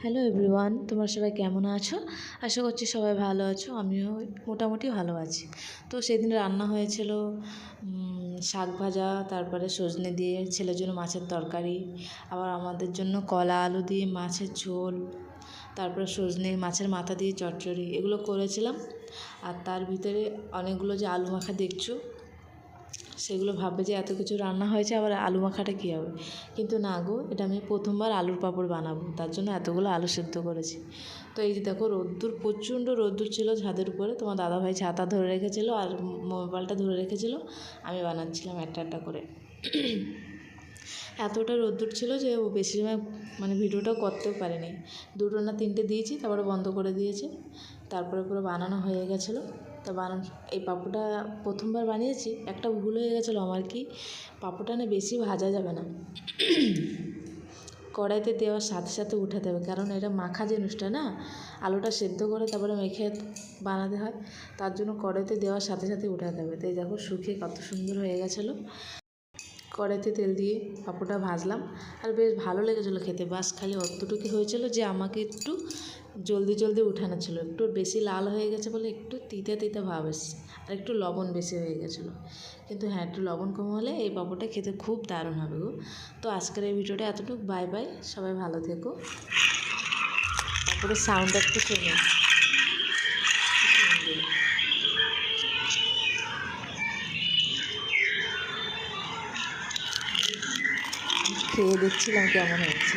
Hello everyone, তোমরা সবাই কেমন আছো? আশা করছি সবাই ভালো আছো। আমিও মোটামুটি ভালো আছি। তো সেদিন রান্না হয়েছিল শাক ভাজা, তারপরে সজনে দিয়ে ছেলের জন্য মাছের তরকারি, আবার আমাদের জন্য কলা আলু দিয়ে মাছের ঝোল, তারপরে সজনে মাছের মাথা দিয়ে চচ্চড়ি, এগুলো করেছিলাম। আর তার ভিতরে অনেকগুলো যে আলু মাখা দেখছো, সেগুলো ভাববে যে এত কিছু রান্না হয়েছে, আবার আলু মাখাটা কী হবে। কিন্তু না গো, এটা আমি প্রথমবার আলুর পাঁপড় বানাবো, তার জন্য এতগুলো আলু সেদ্ধ করেছি। তো এই যে দেখো, রোদ্দুর, প্রচণ্ড রোদ্দুর ছিল ছাদের উপরে। তোমার দাদাভাই ছাতা ধরে রেখেছিলো আর মোবাইলটা ধরে রেখেছিলো, আমি বানাচ্ছিলাম একটা একটা করে। এতটা রোদ্দুর ছিল যে ও বেশি সময় ভিডিওটাও করতেও পারেনি। 2টো না 3টে দিয়েছি, তারপরে বন্ধ করে দিয়েছে। তারপরে পুরো বানানো হয়ে গেছিলো। তো এই পাঁপড়টা প্রথমবার বানিয়েছি, একটা ভুল হয়ে গেছিলো আমার, কি পাঁপড়টা না বেশি ভাজা যাবে না, কড়াইতে দেওয়ার সাথে সাথে উঠাতে হবে, কারণ এটা মাখা জিনিসটা না, আলুটা সেদ্ধ করে তারপরে মেখে বানাতে হয়। তার জন্য কড়াইতে দেওয়ার সাথে সাথে উঠাতে হবে। তাই দেখো, শুকিয়ে কত সুন্দর হয়ে গেছিলো। কড়াইতে তেল দিয়ে পাঁপড়টা ভাজলাম, আর বেশ ভালো লেগেছিলো খেতে। বাস খালি অতটুকু হয়েছিল যে আমাকে একটু জলদি জলদি উঠানো ছিল, একটু বেশি লাল হয়ে গেছে বলে একটু তিতা তিতা ভাব এসছে, আর একটু লবণ বেশি হয়ে গেছিলো। কিন্তু হ্যাঁ, একটু লবণ কম হলে এই পাঁপড়টা খেতে খুব দারুণ হবে গো। তো আজকের এই ভিডিওটা এতটুকু, বাই বাই, সবাই ভালো থেকো। পাঁপড়ের সাউন্ড একটু শোনো, খেয়ে দেখছিলাম কেমন হয়েছে।